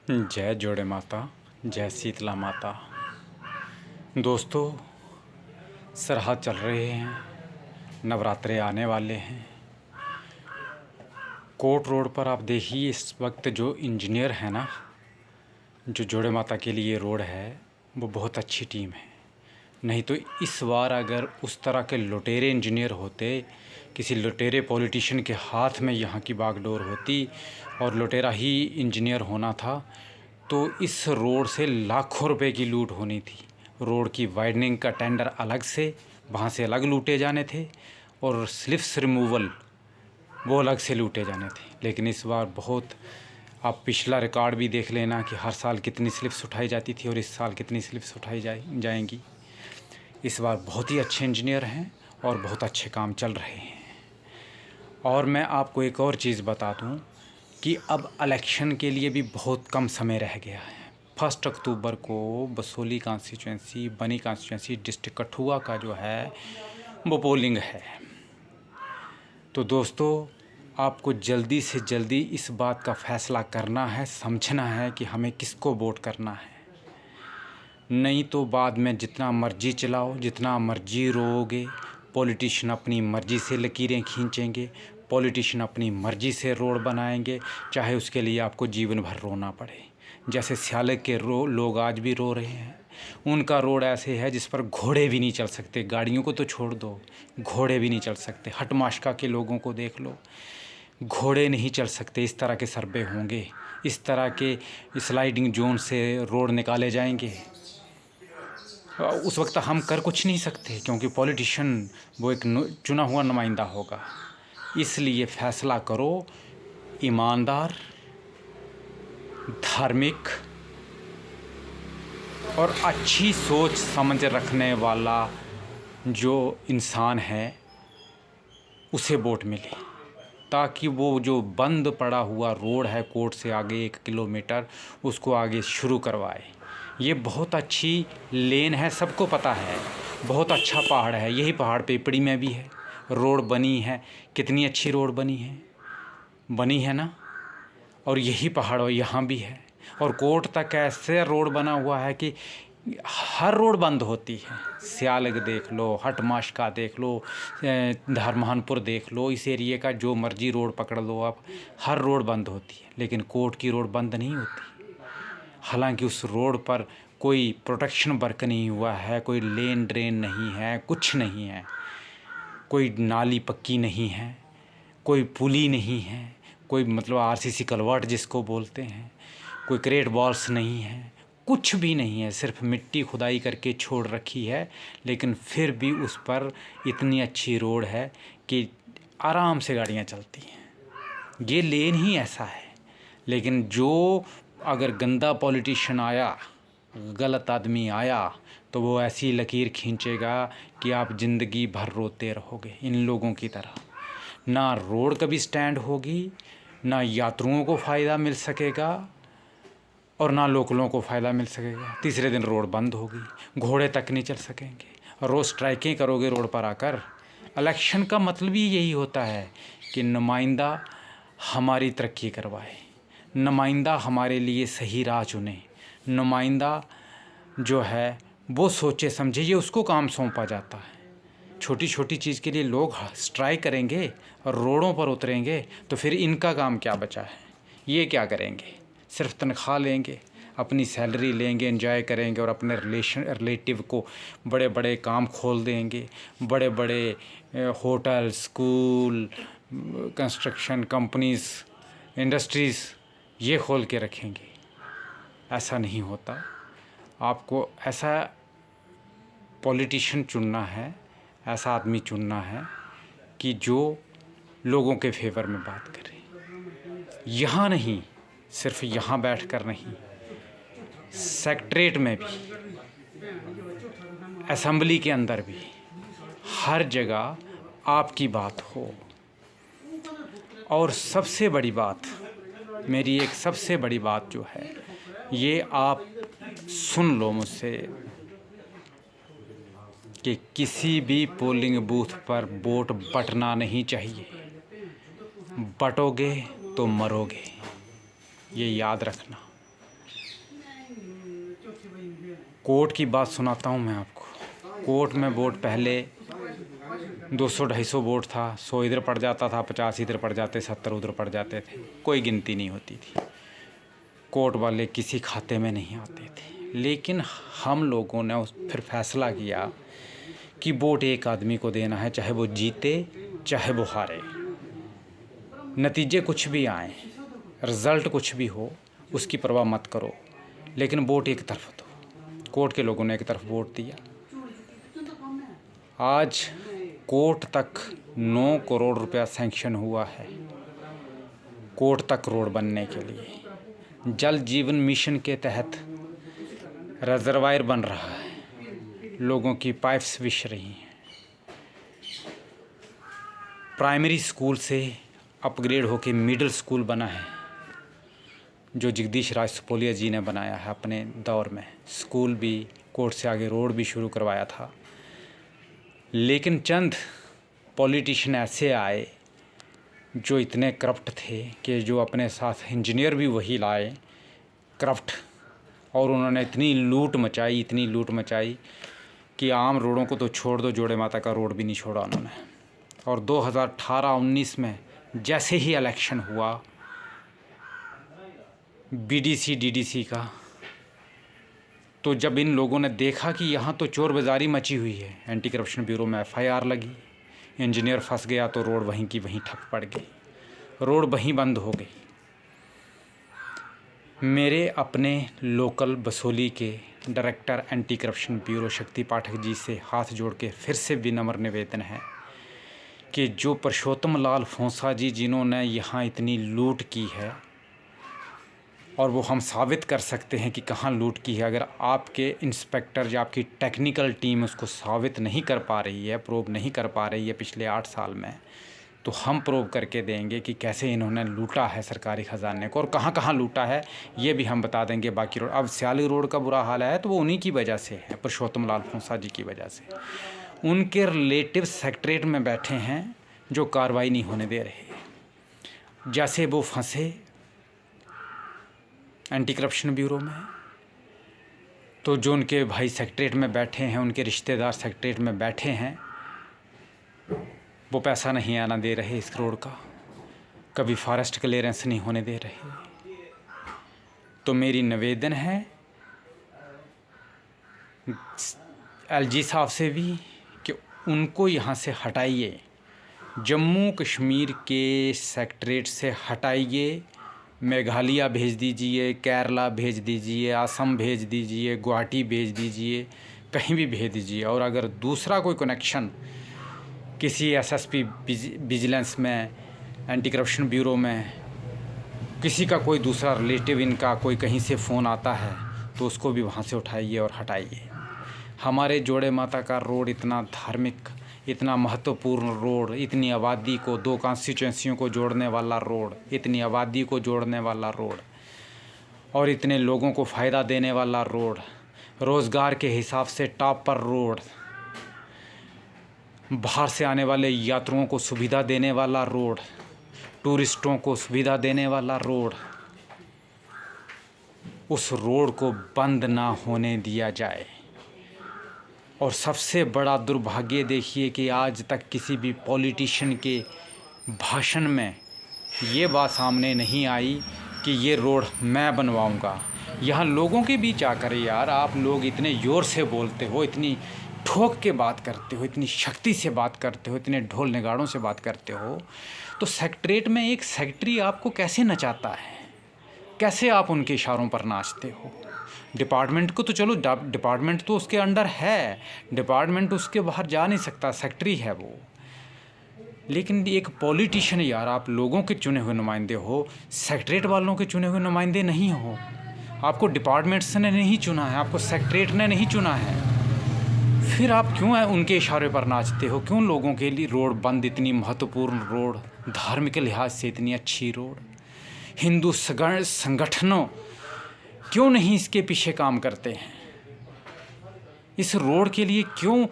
जय जोड़े माता, जय शीतला माता। दोस्तों, सरहद चल रहे हैं, नवरात्रे आने वाले हैं। कोर्ट रोड पर आप देखिए इस वक्त जो इंजीनियर है ना, जो जोड़े माता के लिए रोड है, वो बहुत अच्छी टीम है। नहीं तो इस बार अगर उस तरह के लुटेरे इंजीनियर होते, किसी लुटेरे पॉलिटिशियन के हाथ में यहाँ की बागडोर होती और लुटेरा ही इंजीनियर होना था, तो इस रोड से लाखों रुपए की लूट होनी थी। रोड की वाइडनिंग का टेंडर अलग से, वहाँ से अलग लूटे जाने थे, और स्लिप्स रिमूवल वो अलग से लूटे जाने थे। लेकिन इस बार बहुत, आप पिछला रिकॉर्ड भी देख लेना कि हर साल कितनी स्लिप्स उठाई जाती थी और इस साल कितनी स्लिप्स उठाई जाएंगी। इस बार बहुत ही अच्छे इंजीनियर हैं और बहुत अच्छे काम चल रहे हैं। और मैं आपको एक और चीज़ बता दूं कि अब इलेक्शन के लिए भी बहुत कम समय रह गया है। 1 अक्टूबर को बसोली कॉन्स्टिट्यूंसी, बनी कॉन्स्टिट्यूंसी, डिस्ट्रिक्ट कठुआ का जो है वो पोलिंग है। तो दोस्तों, आपको जल्दी से जल्दी इस बात का फ़ैसला करना है, समझना है कि हमें किसको वोट करना है। नहीं तो बाद में जितना मर्जी चलाओ, जितना मर्जी रोओगे, पॉलिटिशियन अपनी मर्ज़ी से लकीरें खींचेंगे, पॉलिटिशियन अपनी मर्ज़ी से रोड बनाएंगे, चाहे उसके लिए आपको जीवन भर रोना पड़े। जैसे स्याले के लोग आज भी रो रहे हैं। उनका रोड ऐसे है जिस पर घोड़े भी नहीं चल सकते, गाड़ियों को तो छोड़ दो, घोड़े भी नहीं चल सकते। हटमाशका के लोगों को देख लो, घोड़े नहीं चल सकते। इस तरह के सर्वे होंगे, इस तरह के स्लाइडिंग जोन से रोड निकाले जाएंगे। उस वक्त हम कर कुछ नहीं सकते, क्योंकि पॉलिटिशियन वो एक चुना हुआ नुमाइंदा होगा। इसलिए फ़ैसला करो ईमानदार, धार्मिक और अच्छी सोच समझ रखने वाला जो इंसान है, उसे वोट मिले, ताकि वो जो बंद पड़ा हुआ रोड है कोर्ट से आगे 1 किलोमीटर, उसको आगे शुरू करवाए। ये बहुत अच्छी लेन है, सबको पता है। बहुत अच्छा पहाड़ है, यही पहाड़ पिपड़ी में भी है, रोड बनी है। कितनी अच्छी रोड बनी है ना। और यही पहाड़ यहाँ भी है। और कोर्ट तक ऐसे रोड बना हुआ है कि हर रोड बंद होती है। स्यालग देख लो, हटमाशका देख लो, धर्मानपुर देख लो, इस एरिए का जो मर्जी रोड पकड़ लो आप, हर रोड बंद होती है। लेकिन कोर्ट की रोड बंद नहीं होती। हालांकि उस रोड पर कोई प्रोटेक्शन वर्क नहीं हुआ है, कोई लेन ड्रेन नहीं है, कुछ नहीं है, कोई नाली पक्की नहीं है, कोई पुली नहीं है, कोई मतलब आरसीसी कलवर्ट जिसको बोलते हैं, कोई क्रेट वॉल्स नहीं है, कुछ भी नहीं है। सिर्फ मिट्टी खुदाई करके छोड़ रखी है। लेकिन फिर भी उस पर इतनी अच्छी रोड है कि आराम से गाड़ियाँ चलती हैं। ये लेन ही ऐसा है। लेकिन जो अगर गंदा पॉलिटिशियन आया, गलत आदमी आया, तो वो ऐसी लकीर खींचेगा कि आप ज़िंदगी भर रोते रहोगे इन लोगों की तरह। ना रोड कभी स्टैंड होगी, ना यात्रियों को फ़ायदा मिल सकेगा, और ना लोकलों को फ़ायदा मिल सकेगा। तीसरे दिन रोड बंद होगी, घोड़े तक नहीं चल सकेंगे। और रोज़ स्ट्राइकें करोगे रोड पर आकर। इलेक्शन का मतलब ही यही होता है कि नुमाइंदा हमारी तरक्की करवाए, नुमाइंदा हमारे लिए सही राह चुने, नुमाइंदा जो है वो सोचे समझे। ये उसको काम सौंपा जाता है। छोटी छोटी चीज़ के लिए लोग स्ट्राइक करेंगे और रोडों पर उतरेंगे, तो फिर इनका काम क्या बचा है? ये क्या करेंगे? सिर्फ तनख्वाह लेंगे, अपनी सैलरी लेंगे, एंजॉय करेंगे और अपने रिलेटिव को बड़े बड़े काम खोल देंगे। बड़े बड़े hotel, school, construction companies, industries ये खोल के रखेंगे। ऐसा नहीं होता। आपको ऐसा पॉलिटिशियन चुनना है, ऐसा आदमी चुनना है कि जो लोगों के फेवर में बात करे। यहाँ नहीं, सिर्फ यहाँ बैठकर नहीं, सेक्रेटरीट में भी, असेंबली के अंदर भी, हर जगह आपकी बात हो। और सबसे बड़ी बात, मेरी एक सबसे बड़ी बात जो है, ये आप सुन लो मुझसे, कि किसी भी पोलिंग बूथ पर वोट बटना नहीं चाहिए। बटोगे तो मरोगे, ये याद रखना। कोर्ट की बात सुनाता हूँ मैं आपको। कोर्ट में वोट पहले 200-250 वोट था, 100 इधर पड़ जाता था, 50 इधर पड़ जाते, 70 उधर पड़ जाते थे, कोई गिनती नहीं होती थी। कोर्ट वाले किसी खाते में नहीं आते थे। लेकिन हम लोगों ने फिर फैसला किया कि वोट एक आदमी को देना है, चाहे वो जीते चाहे वो हारे, नतीजे कुछ भी आए, रिज़ल्ट कुछ भी हो, उसकी परवाह मत करो, लेकिन वोट एक तरफ दो। कोर्ट के लोगों ने एक तरफ वोट दिया। आज कोर्ट तक 9 करोड़ रुपया सैंक्शन हुआ है कोर्ट तक रोड बनने के लिए। जल जीवन मिशन के तहत रिजर्वायर बन रहा है, लोगों की पाइप्स बिछ रही हैं। प्राइमरी स्कूल से अपग्रेड होकर मिडिल स्कूल बना है, जो जगदीश राज सुपोलिया जी ने बनाया है अपने दौर में। स्कूल भी, कोर्ट से आगे रोड भी शुरू करवाया था। लेकिन चंद पॉलिटिशियन ऐसे आए जो इतने करप्ट थे कि जो अपने साथ इंजीनियर भी वही लाए करप्ट, और उन्होंने इतनी लूट मचाई कि आम रोडों को तो छोड़ दो, जोड़े माता का रोड भी नहीं छोड़ा उन्होंने। और 2018-19 में जैसे ही इलेक्शन हुआ बीडीसी डीडीसी का, तो जब इन लोगों ने देखा कि यहाँ तो चोर बाज़ारी मची हुई है, एंटी करप्शन ब्यूरो में एफआईआर लगी, इंजीनियर फंस गया तो रोड वहीं की वहीं ठप पड़ गई, रोड वहीं बंद हो गई। मेरे अपने लोकल बसोली के डायरेक्टर एंटी करप्शन ब्यूरो शक्ति पाठक जी से हाथ जोड़ के फिर से विनम्र निवेदन है कि जो परशोत्तम लाल फोंसा जी जिन्होंने यहाँ इतनी लूट की है, और वो हम साबित कर सकते हैं कि कहाँ लूट की है, अगर आपके इंस्पेक्टर या आपकी टेक्निकल टीम उसको साबित नहीं कर पा रही है, प्रूव नहीं कर पा रही है पिछले 8 साल में, तो हम प्रूव करके देंगे कि कैसे इन्होंने लूटा है सरकारी ख़जाने को और कहाँ कहाँ लूटा है, ये भी हम बता देंगे। बाकी रोड, अब स्याली रोड का बुरा हाल है तो वो उन्हीं की वजह से है, परशोत्तम लाल फोंसा जी की वजह से। उनके रिलेटिव सेक्रेटरीट में बैठे हैं जो कार्रवाई नहीं होने दे रहे। जैसे वो फंसे एंटी करप्शन ब्यूरो में, तो जो उनके भाई सेक्रेटरीट में बैठे हैं, उनके रिश्तेदार सेक्रेटरीट में बैठे हैं, वो पैसा नहीं आना दे रहे इस रोड का, कभी फॉरेस्ट क्लियरेंस नहीं होने दे रहे। तो मेरी निवेदन है एलजी साहब से भी कि उनको यहाँ से हटाइए, जम्मू कश्मीर के सेक्रेटरीट से हटाइए, मेघालय भेज दीजिए, केरला भेज दीजिए, असम भेज दीजिए, गुवाहाटी भेज दीजिए, कहीं भी भेज दीजिए। और अगर दूसरा कोई कनेक्शन किसी एसएसपी विजिलेंस में, एंटी करप्शन ब्यूरो में, किसी का कोई दूसरा रिलेटिव इनका कोई कहीं से फ़ोन आता है तो उसको भी वहाँ से उठाइए और हटाइए। हमारे जोड़े माता का रोड इतना धार्मिक, इतना महत्वपूर्ण रोड, इतनी आबादी को, 2 कॉन्स्टिट्यूंसियों को जोड़ने वाला रोड, इतनी आबादी को जोड़ने वाला रोड और इतने लोगों को फ़ायदा देने वाला रोड, रोज़गार के हिसाब से टॉप पर रोड, बाहर से आने वाले यात्रियों को सुविधा देने वाला रोड, टूरिस्टों को सुविधा देने वाला रोड, उस रोड को बंद ना होने दिया जाए। और सबसे बड़ा दुर्भाग्य देखिए कि आज तक किसी भी पॉलिटिशियन के भाषण में ये बात सामने नहीं आई कि ये रोड मैं बनवाऊंगा। यहाँ लोगों के बीच आकर यार आप लोग इतने ज़ोर से बोलते हो, इतनी ठोक के बात करते हो, इतनी शक्ति से बात करते हो, इतने ढोल नगाड़ों से बात करते हो, तो सेक्रेटरीट में एक सेक्रेटरी आपको कैसे नचाता है, कैसे आप उनके इशारों पर नाचते हो। डिपार्टमेंट को तो चलो, डिपार्टमेंट तो उसके अंडर है, डिपार्टमेंट उसके बाहर जा नहीं सकता, सेक्रेटरी है वो। लेकिन एक पॉलिटिशियन यार, आप लोगों के चुने हुए नुमाइंदे हो, सेक्रेटरीट वालों के चुने हुए नुमाइंदे नहीं हो। आपको डिपार्टमेंट्स ने नहीं चुना है, आपको सेक्रेटरीट ने नहीं चुना है, फिर आप क्यों उनके इशारे पर नाचते हो? क्यों लोगों के लिए रोड बंद, इतनी महत्वपूर्ण रोड, धार्मिक लिहाज से इतनी अच्छी रोड, हिंदू संगठनों क्यों नहीं इसके पीछे काम करते हैं? इस रोड के लिए क्यों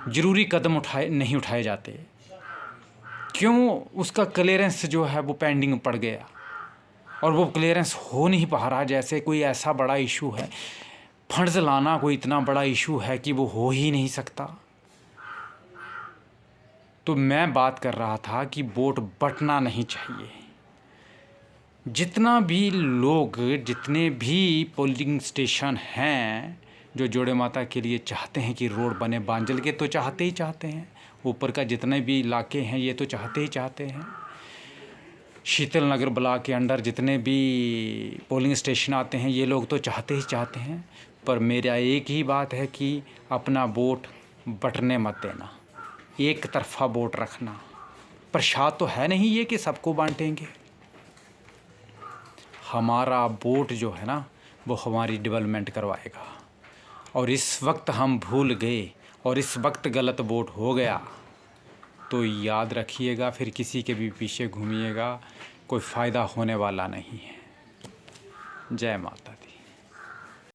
ज़रूरी कदम नहीं उठाए जाते? क्यों उसका क्लियरेंस जो है वो पेंडिंग पड़ गया और वो क्लियरेंस हो नहीं पा रहा? जैसे कोई ऐसा बड़ा इशू है, फंड्स लाना कोई इतना बड़ा इशू है कि वो हो ही नहीं सकता। तो मैं बात कर रहा था कि वोट बंटना नहीं चाहिए। जितना भी लोग, जितने भी पोलिंग स्टेशन हैं जो जोड़े माता के लिए चाहते हैं कि रोड बने, बांजल के तो चाहते ही चाहते हैं, ऊपर का जितने भी इलाके हैं ये तो चाहते ही चाहते हैं, शीतल नगर ब्लॉक के अंडर जितने भी पोलिंग स्टेशन आते हैं ये लोग तो चाहते ही चाहते हैं। पर मेरा एक ही बात है कि अपना वोट बंटने मत देना, एक तरफा वोट रखना। प्रसाद तो है नहीं ये कि सबको बांटेंगे। हमारा वोट जो है ना वो हमारी डेवलपमेंट करवाएगा। और इस वक्त हम भूल गए और इस वक्त गलत वोट हो गया तो याद रखिएगा, फिर किसी के भी पीछे घूमिएगा, कोई फ़ायदा होने वाला नहीं है। जय माता दी।